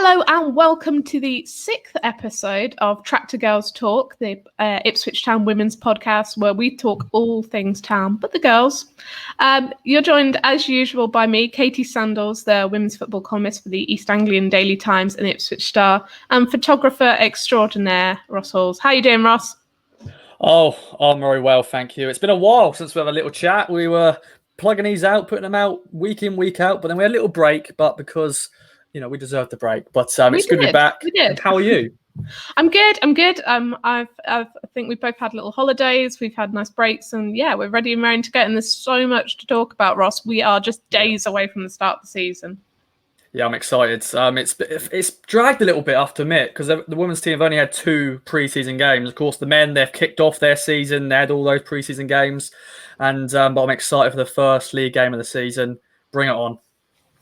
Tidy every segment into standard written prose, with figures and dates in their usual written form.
Hello and welcome to the 6th episode of Tractor Girls Talk, the Ipswich Town Women's podcast where we talk all things town, but the girls. You're joined as usual by me, Katy Sandalls, the women's football columnist for the East Anglian Daily Times and the Ipswich Star, and photographer extraordinaire, Ross Halls. How you doing, Ross? Oh, I'm very well, thank you. It's been a while since we had a little chat. We were plugging these out, putting them out week in, week out, but then we had a little break, but because we deserved the break. But it's good to be back. We did. And how are you? I'm good. I think we've both had little holidays. We've had nice breaks, and yeah, we're ready and raring to go. And there's so much to talk about, Ross. We are just days away from the start of the season. Yeah, I'm excited. It's dragged a little bit, I have to admit, because the women's team have only had 2 pre-season games. Of course, the men, they've kicked off their season. They had all those pre-season games, and but I'm excited for the first league game of the season. Bring it on.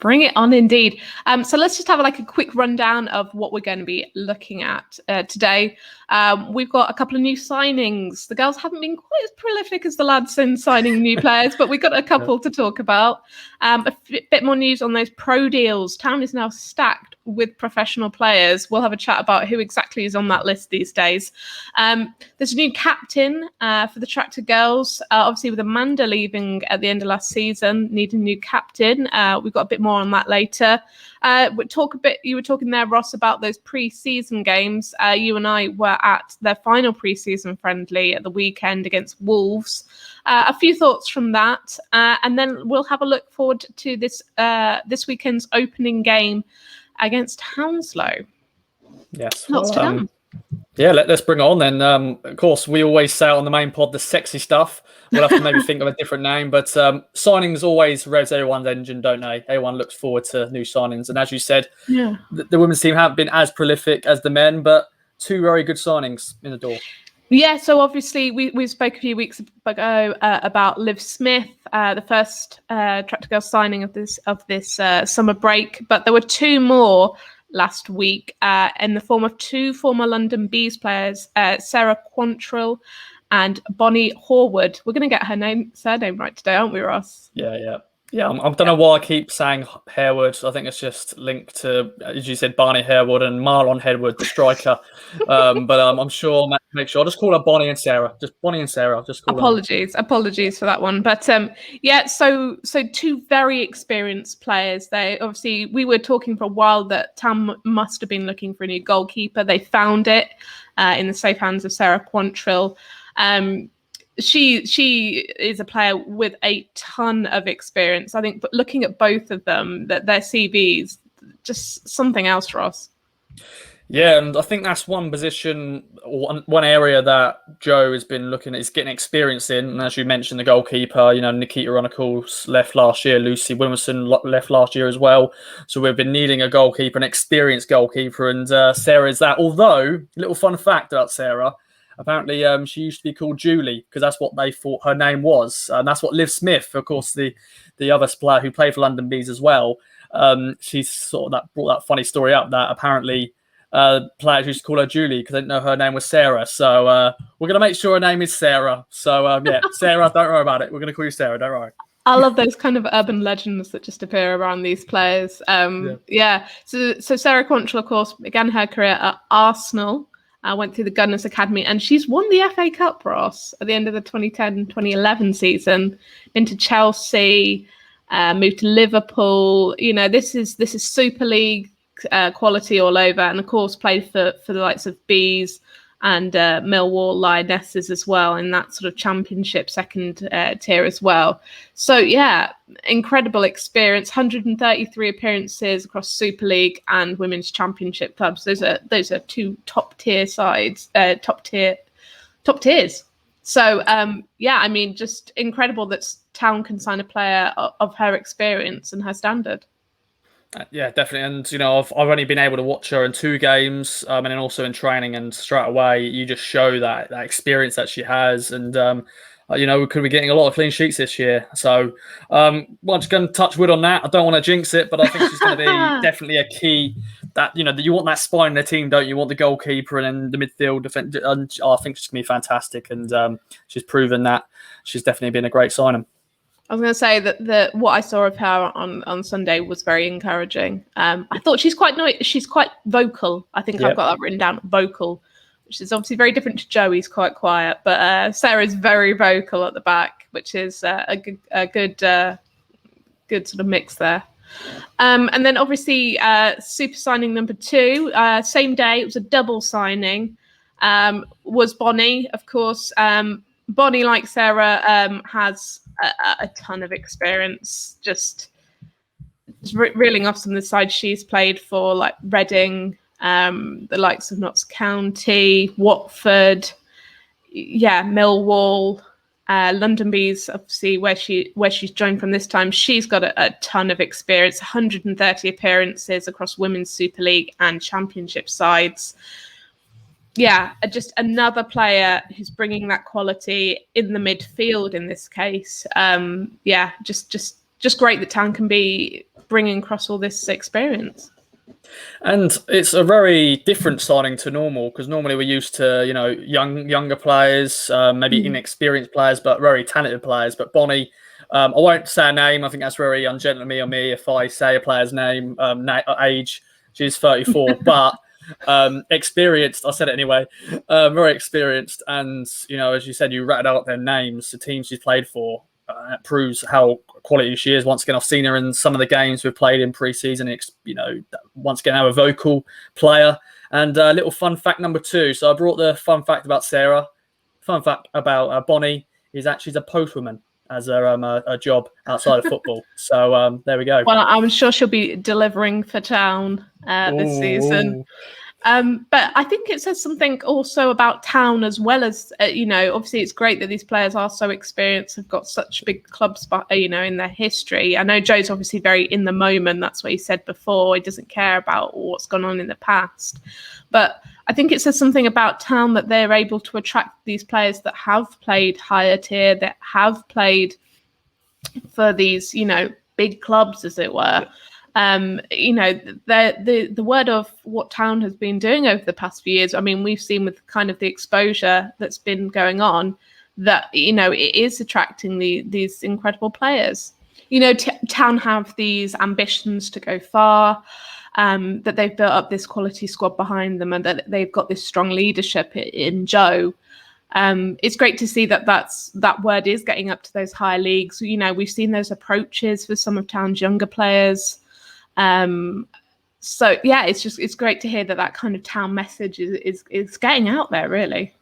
Bring it on, indeed. So let's just have a quick rundown of what we're going to be looking at today. We've got a couple of new signings. The girls haven't been quite as prolific as the lads in signing new players, but we've got a couple to talk about. A bit more news on those pro deals. Town is now stacked with professional players. We'll have a chat about who exactly is on that list these days. There's a new captain for the Tractor Girls. Obviously, with Amanda leaving at the end of last season, need a new captain. We've got a bit more on that later. You were talking there, Ross, about those pre-season games. You and I were at their final pre-season friendly at the weekend against Wolves. A few thoughts from that, and then we'll have a look forward to this weekend's opening game against Hounslow. Yes, lots to come. Yeah, let's bring it on then. Of course, we always say on the main pod the sexy stuff. We'll have to maybe think of a different name, but signings always revs everyone's engine, don't they? Everyone looks forward to new signings. And as you said, the women's team haven't been as prolific as the men, but 2 very good signings in the door. Yeah, so obviously we spoke a few weeks ago about Liv Smith, the first Tractor Girls signing of this summer break, but there were 2 more last week in the form of 2 former London Bees players, Sarah Quantrill and Bonnie Horwood. We're going to get her surname right today, aren't we, Ross? Yeah. I don't know why I keep saying Harewood. I think it's just linked to, as you said, Barney Harewood and Marlon Harewood, the striker. But I'm sure, make sure. I'll just call her Bonnie and Sarah. Just Bonnie and Sarah. I'll just call Apologies for that one. But so 2 very experienced players. We were talking for a while that Tam must have been looking for a new goalkeeper. They found it in the safe hands of Sarah Quantrill. She is a player with a ton of experience, I think, but looking at both of them, that their CVs, just something else, Ross. Yeah, and I think that's one position, or one area that Joe has been looking at, is getting experience in. And as you mentioned, the goalkeeper, Nikita Runnacles left last year, Lucy Williamson left last year as well. So we've been needing a goalkeeper, an experienced goalkeeper, and Sarah is that. Although, little fun fact about Sarah, apparently, she used to be called Julie because that's what they thought her name was. And that's what Liv Smith, of course, the other player who played for London Bees as well. She's sort of brought that funny story up that apparently players used to call her Julie because they didn't know her name was Sarah. So we're going to make sure her name is Sarah. So, Sarah, don't worry about it. We're going to call you Sarah. Don't worry. I love those kind of urban legends that just appear around these players. So Sarah Quantrill, of course, began her career at Arsenal. Went through the Gunners Academy, and she's won the FA Cup, Ross, at the end of the 2010-2011 season. Been to Chelsea, moved to Liverpool. This is Super League quality all over, and of course played for the likes of Bees and Millwall Lionesses as well in that sort of championship second tier as well. So yeah, incredible experience. 133 appearances across Super League and Women's Championship clubs. Those are 2 top tier sides, top tiers. So just incredible that Town can sign a player of her experience and her standard. Yeah, definitely. And, I've only been able to watch her in 2 games and then also in training. And straight away, you just show that experience that she has. And, we could be getting a lot of clean sheets this year. So I'm just going to touch wood on that. I don't want to jinx it, but I think she's going to be definitely a key that, you want that spine in the team, don't you? You want the goalkeeper and then the midfield defense. And I think she's going to be fantastic. And she's proven that she's definitely been a great signing. I was going to say that what I saw of her on Sunday was very encouraging. I thought she's quite vocal. I think I've got that written down, vocal, which is obviously very different to Joey's quite quiet. But Sarah's very vocal at the back, which is a good sort of mix there. And then obviously super signing number 2, same day, it was a double signing, was Bonnie, of course. Bonnie, like Sarah, has a ton of experience, just reeling off some of the sides she's played for, like Reading, the likes of Notts County, Watford, Millwall, London Bees, obviously where she's joined from this time. She's got a ton of experience, 130 appearances across Women's Super League and Championship sides. Just another player who's bringing that quality in the midfield in this case. Just great that Town can be bringing across all this experience. And it's a very different signing to normal, because normally we're used to, younger players, maybe inexperienced players, but very talented players. But Bonnie, I won't say a name. I think that's very ungentlemanly of me if I say a player's name, age. She's 34, but experienced. I said it anyway. Very experienced, and as you said, you rattled out their names, the teams she's played for. It proves how quality she is. Once again, I've seen her in some of the games we've played in pre-season. Once again, now a vocal player. And a little fun fact number 2. So I brought the fun fact about Sarah. Fun fact about Bonnie is that she's a postwoman as a job outside of football. So there we go. Well, I'm sure she'll be delivering for Town this season. But I think it says something also about Town as well as, obviously it's great that these players are so experienced, have got such big clubs, in their history. I know Joe's obviously very in the moment. That's what he said before. He doesn't care about what's gone on in the past. But I think it says something about Town that they're able to attract these players that have played higher tier, that have played for these, big clubs, as it were. The word of what Town has been doing over the past few years, I mean, we've seen with kind of the exposure that's been going on that, it is attracting these incredible players. Town have these ambitions to go far, that they've built up this quality squad behind them, and that they've got this strong leadership in Joe. It's great to see that word is getting up to those higher leagues. We've seen those approaches for some of Town's younger players. It's great to hear that kind of Town message is getting out there, really.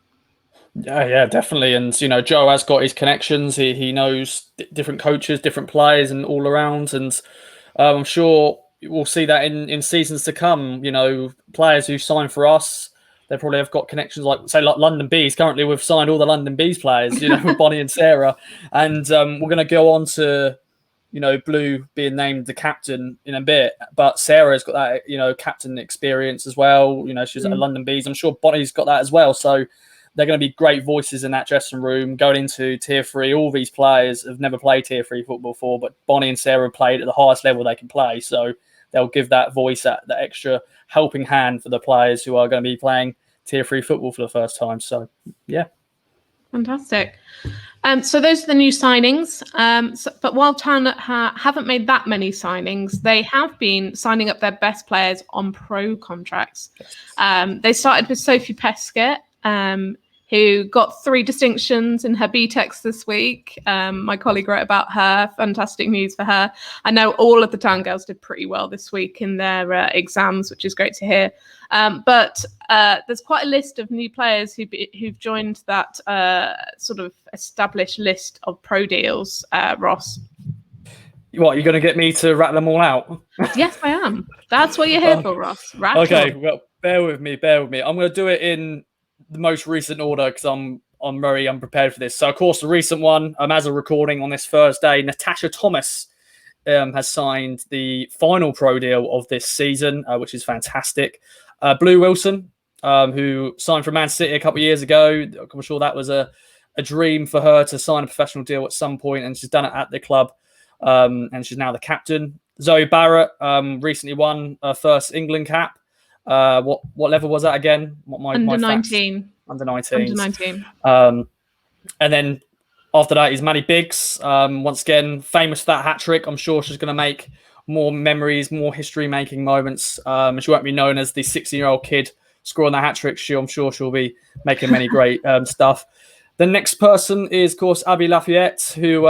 Yeah, definitely. And Joe has got his connections. He knows different coaches, different players, and all around. And I'm sure we'll see that in seasons to come. Players who sign for us, they probably have got connections, like London Bees. Currently, we've signed all the London Bees players. With Bonnie and Sarah, and we're going to go on to Blue being named the captain in a bit, but Sarah's got that, captain experience as well. She's at London Bees. I'm sure Bonnie's got that as well. So they're going to be great voices in that dressing room going into Tier 3. All these players have never played Tier 3 football before, but Bonnie and Sarah have played at the highest level they can play. So they'll give that voice, that extra helping hand for the players who are going to be playing Tier 3 football for the first time. So, yeah. Fantastic. So those are the new signings. But while Town haven't made that many signings, they have been signing up their best players on pro contracts. They started with Sophie Peskett, who got 3 distinctions in her BTECs this week. My colleague wrote about her. Fantastic news for her. I know all of the Town girls did pretty well this week in their exams, which is great to hear. But there's quite a list of new players who've joined that sort of established list of pro deals, Ross. What, you're going to get me to rattle them all out? Yes, I am. That's what you're here for, Ross. Okay, well, bear with me. I'm going to do it in the most recent order because I'm very unprepared for this. So, of course, the recent one, as a recording on this Thursday, Natasha Thomas has signed the final pro deal of this season, which is fantastic. Blue Wilson, who signed for Man City a couple of years ago. I'm sure that was a dream for her to sign a professional deal at some point, and she's done it at the club. And she's now the captain. Zoe Barrett recently won her first England cap. What level was that again? Under 19. Under 19. Under 19. And then After that is Maddie Biggs. Once again, famous for that hat trick. I'm sure she's going to make more memories, more history-making moments. She won't be known as the 16-year-old kid scoring that hat trick. I'm sure she'll be making many great stuff. The next person is, of course, Abby Lafayette, who,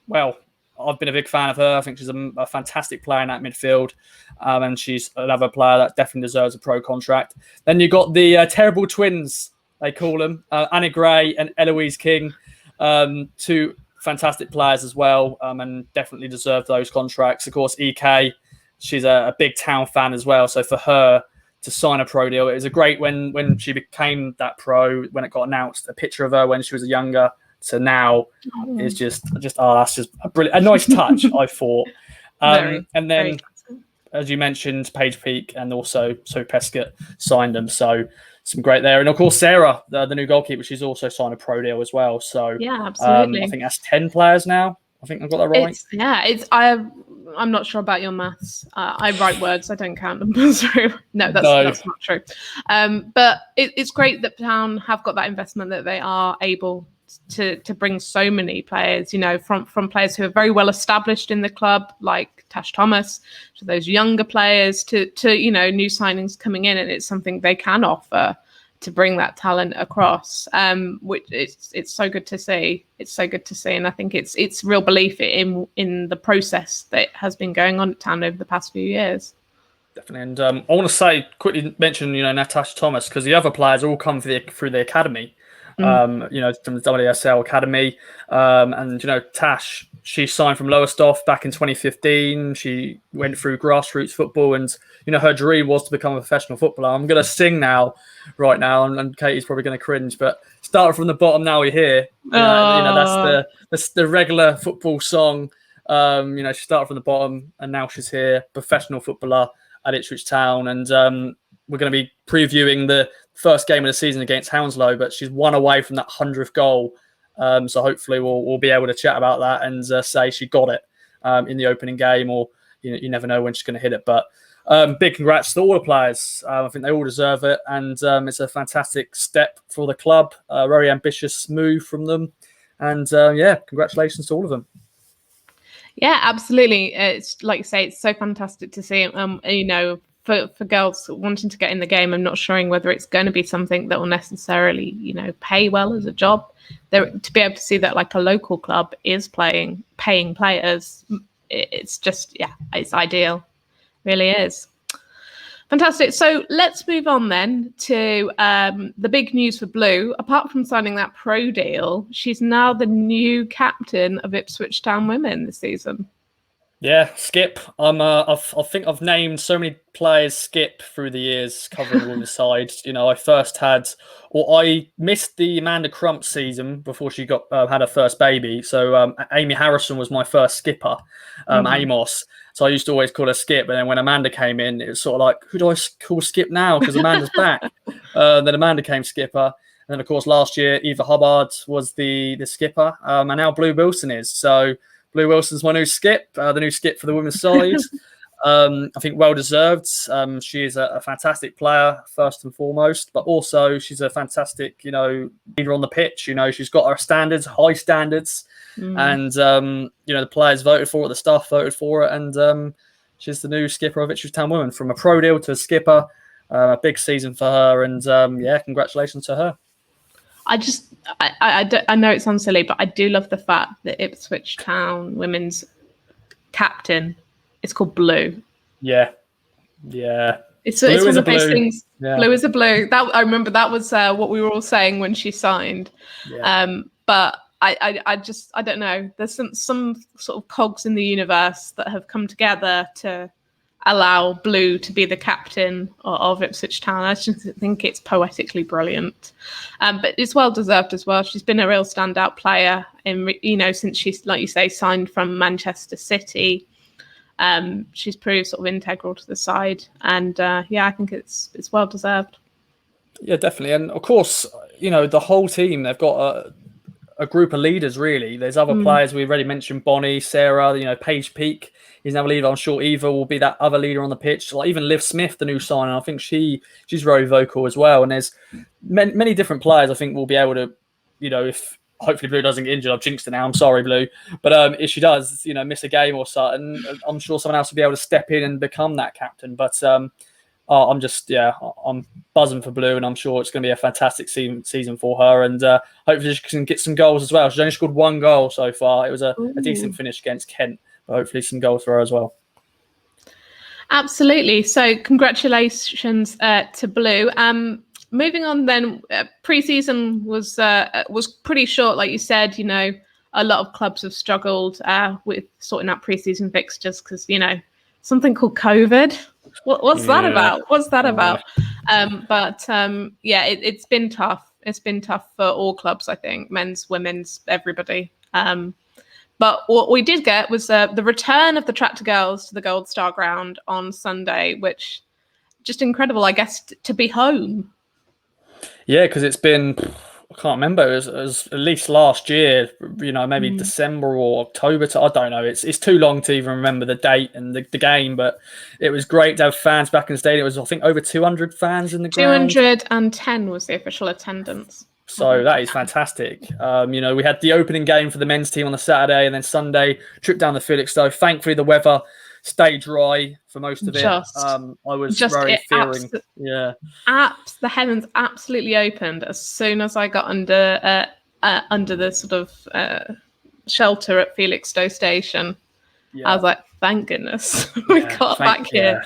well, I've been a big fan of her. I think she's a fantastic player in that midfield. And she's another player that definitely deserves a pro contract. Then you've got the terrible twins, they call them, Anna Gray and Eloise King. Two fantastic players as well, and definitely deserve those contracts. Of course, EK, she's a big town fan as well. So for her to sign a pro deal, it was a great when she became that pro, when it got announced, a picture of her when she was younger to now is just that's just a nice touch, I thought. And then, as you mentioned, Paige Peake and also Sue Pescott signed them. So some great there. And of course, Sarah, the new goalkeeper, she's also signed a pro deal as well. So yeah, absolutely. I think that's 10 players now. I think I've got that right. I'm not sure about your maths. I write words, I don't count them. So that's not true. But it's great that Town have got that investment, that they are able to bring so many players, from players who are very well established in the club, like Tash Thomas, to those younger players, to new signings coming in, and it's something they can offer to bring that talent across. Which it's so good to see. It's so good to see, and I think it's real belief in the process that has been going on at Town over the past few years. Definitely, and I want to quickly mention Natasha Thomas, because the other players all come through the academy. From the WSL Academy. And, Tash, she signed from Lowestoft back in 2015. She went through grassroots football, and, her dream was to become a professional footballer. I'm going to sing right now, and Katie's probably going to cringe, but start from the bottom, now we're here. That's the regular football song. She started from the bottom, and now she's here, professional footballer at Ipswich Town. And we're going to be previewing the first game of the season against Hounslow, but she's one away from that 100th goal. So hopefully we'll be able to chat about that and say she got it in the opening game, or you never know when she's going to hit it. But big congrats to all the players. I think they all deserve it, and it's a fantastic step for the club. Very ambitious move from them, and congratulations to all of them. Yeah, absolutely. It's like you say, it's so fantastic to see. For girls wanting to get in the game, I'm not sure whether it's going to be something that will necessarily, pay well as a job. To be able to see that like a local club is paying players, it's just, it's ideal. Really is. Fantastic. So let's move on then to the big news for Blue. Apart from signing that pro deal, she's now the new captain of Ipswich Town Women this season. Yeah, Skip. I think I've named so many players Skip through the years covering the women's side. I missed the Amanda Crump season before she had her first baby. So Amy Harrison was my first skipper, Amos. So I used to always call her Skip. And then when Amanda came in, it was sort of like, who do I call Skip now? Because Amanda's back. Then Amanda came skipper. And then, of course, last year, Eva Hubbard was the skipper. And now Blue Wilson is. So Blue Wilson's my new skip, the new skip for the women's side. I think well-deserved. She is a fantastic player, first and foremost, but also she's a fantastic, leader on the pitch. She's got her standards, high standards, and, the players voted for it, the staff voted for it, and she's the new skipper of Ipswich Town Women. From a pro deal to a skipper, a big season for her, and, congratulations to her. I know it sounds silly, but I do love the fact that Ipswich Town Women's captain is called Blue. Yeah. It's one of those things. Yeah. Blue is a blue. That I remember. That was what we were all saying when she signed. Yeah. But I don't know. There's some sort of cogs in the universe that have come together to allow Blue to be the captain of Ipswich Town. I just think it's poetically brilliant, but it's well deserved as well. She's been a real standout player since she's, like you say, signed from Manchester City. She's proved sort of integral to the side, and I think it's well deserved. Yeah, definitely, and of course, the whole team, they've got a group of leaders. Really, there's other players we already mentioned: Bonnie, Sarah, Paige Peake. He's now a leader. I'm sure Eva will be that other leader on the pitch. Like even Liv Smith, the new signing, I think she's very vocal as well. And there's many different players I think will be able to, if hopefully Blue doesn't get injured. I've jinxed it now. I'm sorry, Blue. But if she does, miss a game or something, I'm sure someone else will be able to step in and become that captain. But I'm buzzing for Blue, and I'm sure it's going to be a fantastic season for her. And hopefully she can get some goals as well. She's only scored 1 goal so far. It was a decent finish against Kent, but hopefully some goals for her as well. Absolutely. So congratulations to Blue. Moving on then, pre-season was pretty short, like you said. A lot of clubs have struggled with sorting out pre-season fixtures because something called COVID. What's that about? What's that about? It's been tough. It's been tough for all clubs, I think, men's, women's, everybody. But what we did get was the return of the Tractor Girls to the Gold Star Ground on Sunday, which just incredible, I guess, to be home. Yeah, because it's been, I can't remember, it was at least last year, maybe December or October. I don't know. It's too long to even remember the date and the game, but it was great to have fans back in the stadium. It was, I think, over 200 fans in the ground. 210 was the official attendance. So that is fantastic. We had the opening game for the men's team on the Saturday, and then Sunday, trip down to Felixstowe. Thankfully, the weather stayed dry for most of it. I was very fearing. The heavens absolutely opened as soon as I got under the sort of shelter at Felixstowe Station. I was like, thank goodness we got back here.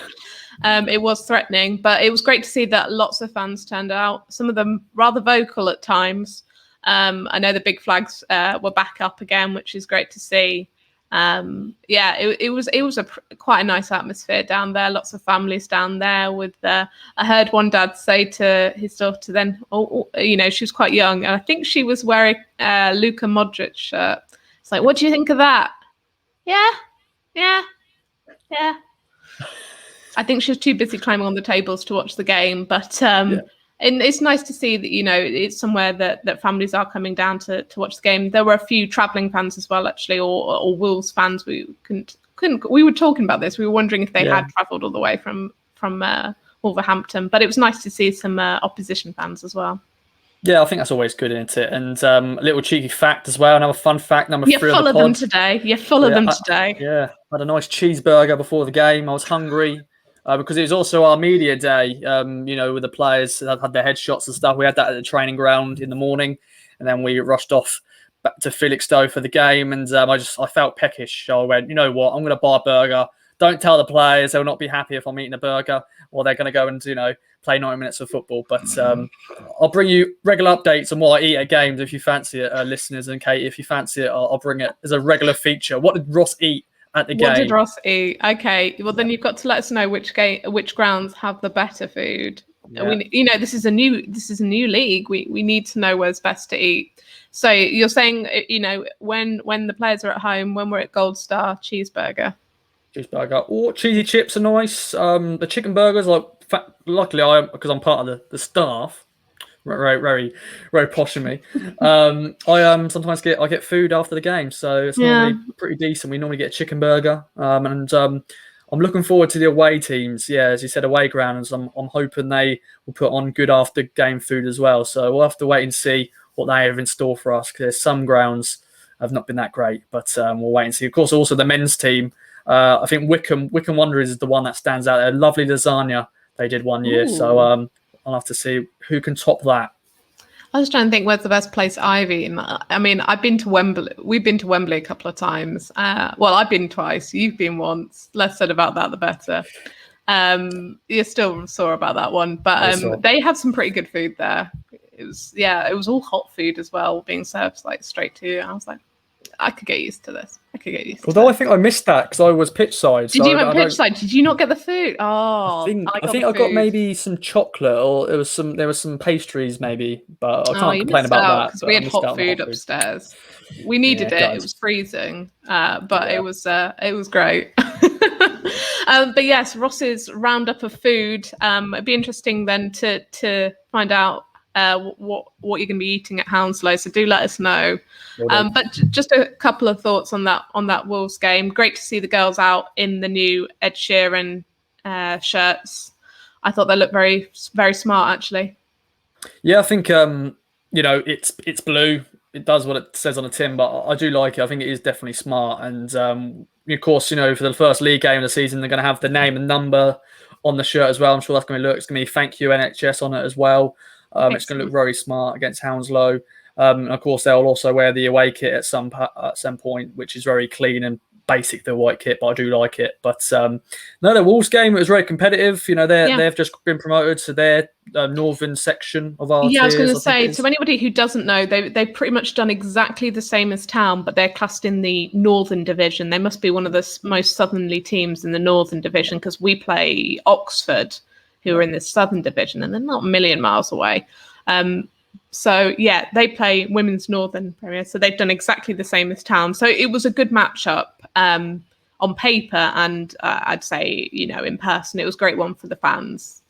It was threatening, but it was great to see that lots of fans turned out. Some of them rather vocal at times. I know the big flags were back up again, which is great to see. It was quite a nice atmosphere down there. Lots of families down there. I heard one dad say to his daughter then, she was quite young, and I think she was wearing a Luka Modric shirt. It's like, what do you think of that? Yeah. I think she was too busy climbing on the tables to watch the game, but and it's nice to see that it's somewhere that families are coming down to watch the game. There were a few travelling fans as well, actually, or Wolves fans. We were talking about this. We were wondering if they had travelled all the way from Wolverhampton, but it was nice to see some opposition fans as well. Yeah, I think that's always good, isn't it? And a little cheeky fact as well, another fun fact, number 3 on the pod. You're full of them today. You're full of them today. I had a nice cheeseburger before the game. I was hungry because it was also our media day, with the players that had their headshots and stuff. We had that at the training ground in the morning, and then we rushed off back to Felixstowe for the game. And I felt peckish. So I went, you know what, I'm going to buy a burger. Don't tell the players; they'll not be happy if I'm eating a burger, or they're going to go and play 90 minutes of football. But I'll bring you regular updates on what I eat at games if you fancy it, listeners. And Katie, if you fancy it, I'll bring it as a regular feature. What did Ross eat at the game? What did Ross eat? Okay, well then you've got to let us know which grounds have the better food. Yeah. This is a new league. We need to know where's best to eat. So you're saying when the players are at home, when we're at Gold Star, cheeseburger or cheesy chips are nice. The chicken burgers, luckily because I'm part of the staff, very very posh of me. I sometimes get food after the game, so it's normally pretty decent. We normally get a chicken burger, and I'm looking forward to the away teams. Yeah, as you said, away grounds. I'm hoping they will put on good after game food as well. So we'll have to wait and see what they have in store for us, because some grounds have not been that great, but we'll wait and see. Of course, also the men's team. I think Wickham Wanderers is the one that stands out there. Lovely lasagna they did one year. Ooh. So I'll have to see who can top that. I was trying to think where's the best place I've eaten. I mean, I've been to Wembley. We've been to Wembley a couple of times. Well, I've been twice. You've been once. Less said about that, the better. You're still sore about that one. But they have some pretty good food there. It was all hot food as well, being served straight to you. I was like, I could get used to this. Although I think I missed that because I was pitch side. Did you went pitch side? Did you not get the food? Oh, I think I got maybe some chocolate, or there was some pastries maybe, but I can't complain about that. Because we had hot food upstairs. We needed it. It was freezing, but it was great. But yes, Ross's roundup of food. It'd be interesting then to find out what you're going to be eating at Hounslow, so do let us know. But just a couple of thoughts on that Wolves game. Great to see the girls out in the new Ed Sheeran shirts. I thought they looked very very smart, actually. Yeah, I think it's blue. it does what it says on the tin, but I do like it. I think it is definitely smart. And of course, for the first league game of the season, they're going to have the name and number on the shirt as well. I'm sure that's going to it's going to be "Thank You NHS" on it as well. It's going to look very smart against Hounslow. And of course, they'll also wear the away kit at some point, which is very clean and basic, the white kit, but I do like it. But no, the Wolves game, it was very competitive. They've just been promoted to their northern section of our tiers. I was going to say, to anybody who doesn't know, they've pretty much done exactly the same as Town, but they're classed in the northern division. They must be one of the most southerly teams in the northern division, because we play Oxford, who are in the southern division, and they're not a million miles away. So yeah, they play Women's Northern Premier, so they've done exactly the same as Town. So it was a good matchup on paper, and I'd say in person it was a great one for the fans.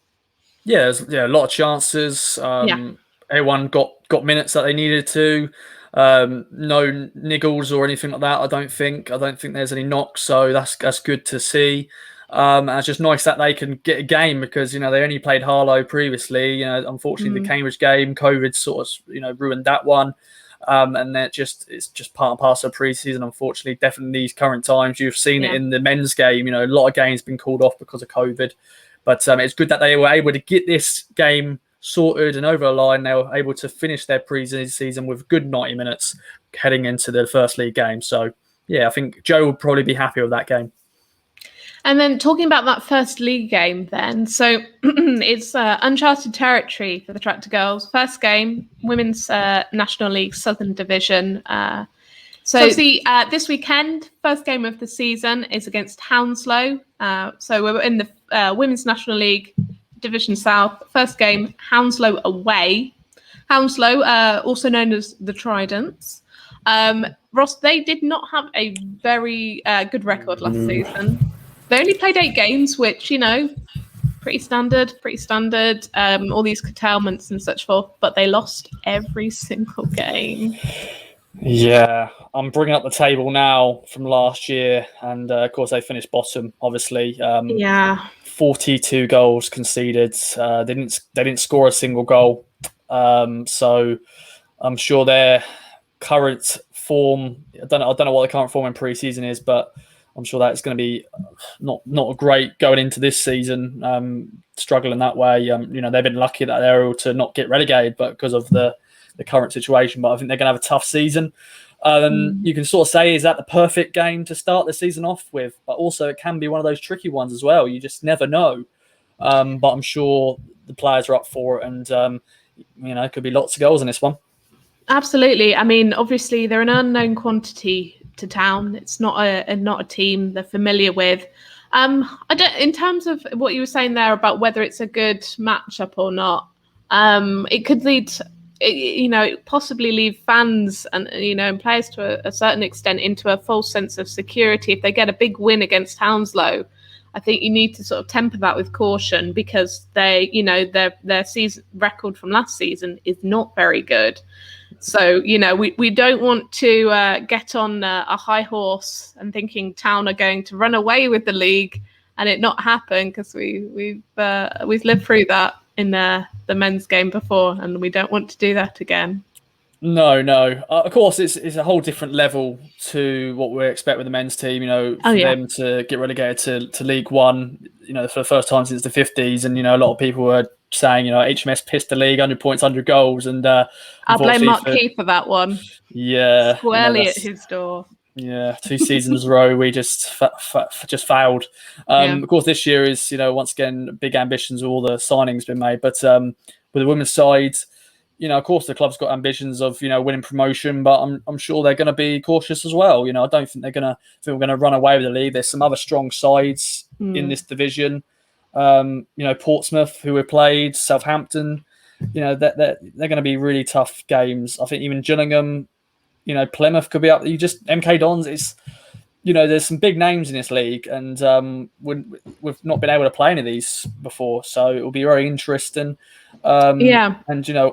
Yeah, a lot of chances. Everyone got minutes that they needed to. No niggles or anything like that. I don't think there's any knocks, so that's good to see. And it's just nice that they can get a game, because they only played Harlow previously. Unfortunately, the Cambridge game, COVID sort of ruined that one. And it's just part and parcel of pre-season. Unfortunately, definitely these current times, you've seen it in the men's game. A lot of games been called off because of COVID. But it's good that they were able to get this game sorted and over the line. They were able to finish their pre-season with a good 90 minutes heading into the first league game. So yeah, I think Joe will probably be happy with that game. And then talking about that first league game then, so it's uncharted territory for the Tractor Girls. First game, Women's National League Southern Division. So this weekend, first game of the season is against Hounslow. So we're in the Women's National League Division South. First game, Hounslow away. Hounslow, also known as the Tridents. Ross, they did not have a very good record last season. They only played 8 games, which, pretty standard. All these curtailments and such forth, but they lost every single game. Yeah, I'm bringing up the table now from last year, and of course they finished bottom. Obviously, 42 goals conceded. They didn't score a single goal. So I'm sure their current form. I don't know what the current form in pre-season is, but I'm sure that's going to be not great going into this season. Struggling that way. They've been lucky that they're able to not get relegated, but because of the current situation. But I think they're going to have a tough season. You can sort of say, is that the perfect game to start the season off with? But also it can be one of those tricky ones as well. You just never know. But I'm sure the players are up for it, and it could be lots of goals in this one. Absolutely. I mean, obviously they're an unknown quantity to Town. It's not a team they're familiar with. In terms of what you were saying there about whether it's a good matchup or not, it could lead, possibly leave fans and players to a certain extent into a false sense of security if they get a big win against Hounslow. I think you need to sort of temper that with caution, because their season record from last season is not very good. So, we don't want to get on a high horse and thinking Town are going to run away with the league and it not happen, because we've lived through that in the men's game before, and we don't want to do that again. No. Of course, it's a whole different level to what we expect with the men's team. Them to get relegated to League One, for the first time since the 50s, and a lot of people were saying, HMS pissed the league, 100 points, 100 goals, and I'll blame Mark Key for that one. Yeah, squarely at his door. Yeah, 2 seasons in a row we just failed. Of course, this year is once again big ambitions with all the signings been made, but with the women's side, of course the club's got ambitions of winning promotion, but I'm sure they're going to be cautious as well. I don't think we're going to run away with the league. There's some other strong sides in this division. Portsmouth, who we played, Southampton. They're going to be really tough games. I think even Gillingham. Plymouth could be up. MK Dons. It's there's some big names in this league, and we've not been able to play any of these before, so it will be very interesting. And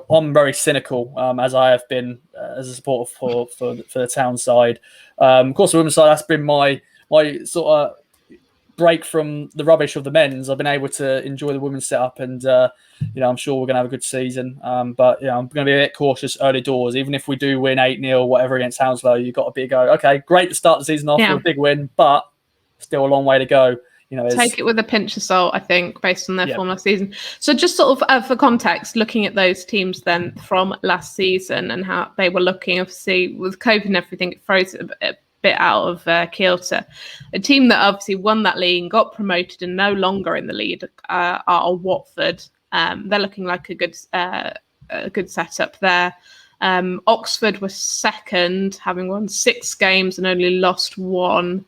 I'm very cynical, as I have been as a supporter for the Town side. Of course, the women's side, that's been my sort of break from the rubbish of the men's, I've been able to enjoy the women's setup, and I'm sure we're going to have a good season. But I'm going to be a bit cautious early doors. Even if we do win 8-0, whatever against Hounslow, you've got to be okay, great to start the season off with a big win, but still a long way to go. Take it with a pinch of salt, I think, based on their form last season. So just sort of for context, looking at those teams then from last season and how they were looking, obviously with COVID and everything, it throws it a bit out of kilter. A team that obviously won that league and got promoted and no longer in the lead are Watford. They're looking like a good setup there. Oxford was second, having won 6 games and only lost 1.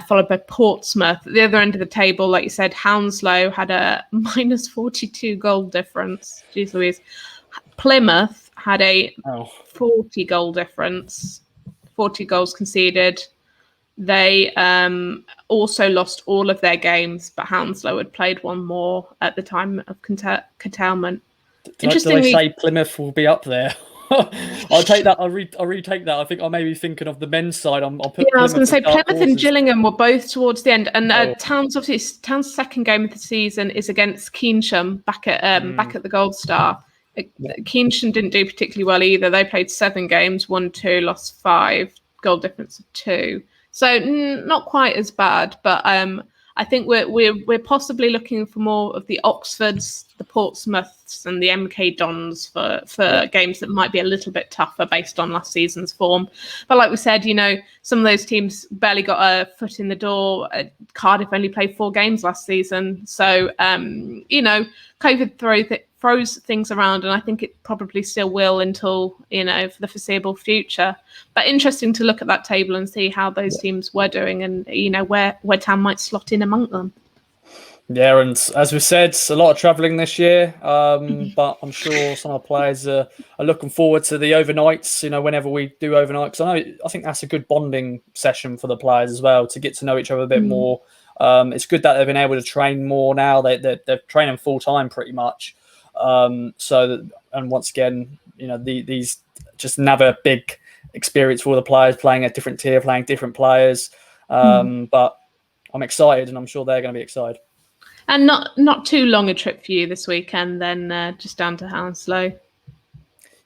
Followed by Portsmouth. At the other end of the table, like you said, Hounslow had a minus 42 goal difference. Jeez Louise. Plymouth had a 40 goal difference, 40 goals conceded. They also lost all of their games, but Hounslow had played one more at the time of curtailment. Interestingly, do they say Plymouth will be up there? I'll take that. I'll retake that. I think I may be thinking of the men's side. I was going to say Plymouth and Gillingham were both towards the end, and Town's second game of the season is against Keynsham back at the Gold Star. Keynsham didn't do particularly well either. They played 7 games, won 2, lost 5, goal difference of 2. So not quite as bad, but I think we're possibly looking for more of the Oxfords, the Portsmouths, and the MK Dons for games that might be a little bit tougher based on last season's form. But like we said, some of those teams barely got a foot in the door. Cardiff only played 4 games last season, so COVID throws things around, and I think it probably still will until for the foreseeable future. But interesting to look at that table and see how those teams were doing, and where Town might slot in among them. Yeah, and as we said, it's a lot of travelling this year, but I'm sure some of the players are looking forward to the overnights. Whenever we do overnight, because I think that's a good bonding session for the players as well, to get to know each other a bit more. It's good that they've been able to train more now. They're training full time pretty much. And once again, these just another big experience for all the players, playing a different tier, playing different players. But I'm excited, and I'm sure they're going to be excited. And not too long a trip for you this weekend, then just down to Hounslow.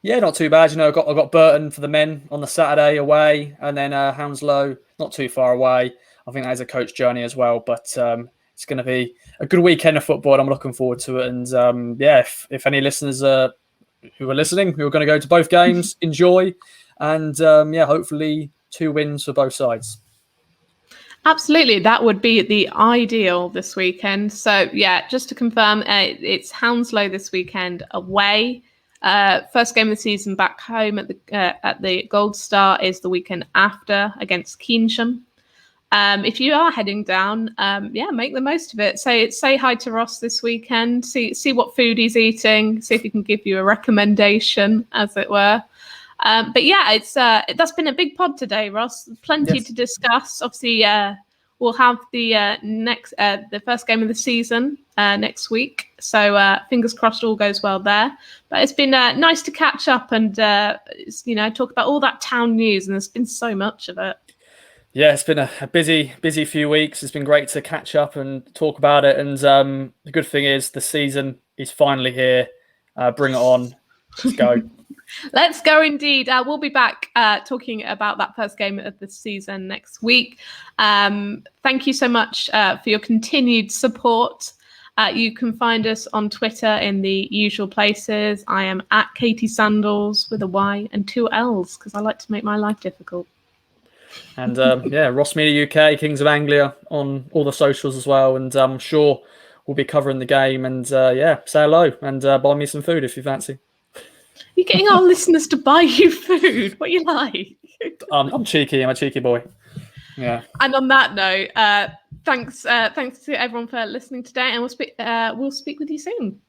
Yeah, not too bad. I got Burton for the men on the Saturday away, and then Hounslow not too far away. I think that is a coach journey as well, but it's going to be a good weekend of football, and I'm looking forward to it. And if any listeners who are listening, who are going to go to both games, enjoy, and hopefully 2 wins for both sides. Absolutely, that would be the ideal this weekend. So just to confirm, it's Hounslow this weekend away. First game of the season back home at the Gold Star is the weekend after against Keynsham. If you are heading down, make the most of it. Say hi to Ross this weekend. See what food he's eating. See if he can give you a recommendation, as it were. But it's that's been a big pod today, Ross. Plenty to discuss. Obviously, we'll have the the first game of the season next week. So fingers crossed, all goes well there. But it's been nice to catch up and talk about all that town news, and there's been so much of it. Yeah, it's been a busy few weeks. It's been great to catch up and talk about it. And the good thing is the season is finally here. Bring it on. Let's go. Let's go indeed. We'll be back talking about that first game of the season next week. Thank you so much for your continued support. You can find us on Twitter in the usual places. I am at Katy Sandalls with a Y and 2 L's because I like to make my life difficult. And Ross Media UK, Kings of Anglia on all the socials as well. And I'm sure we'll be covering the game. And say hello and buy me some food if you fancy. You're getting our listeners to buy you food. What you like? I'm cheeky. I'm a cheeky boy. Yeah. And on that note, thanks to everyone for listening today, and we'll speak with you soon.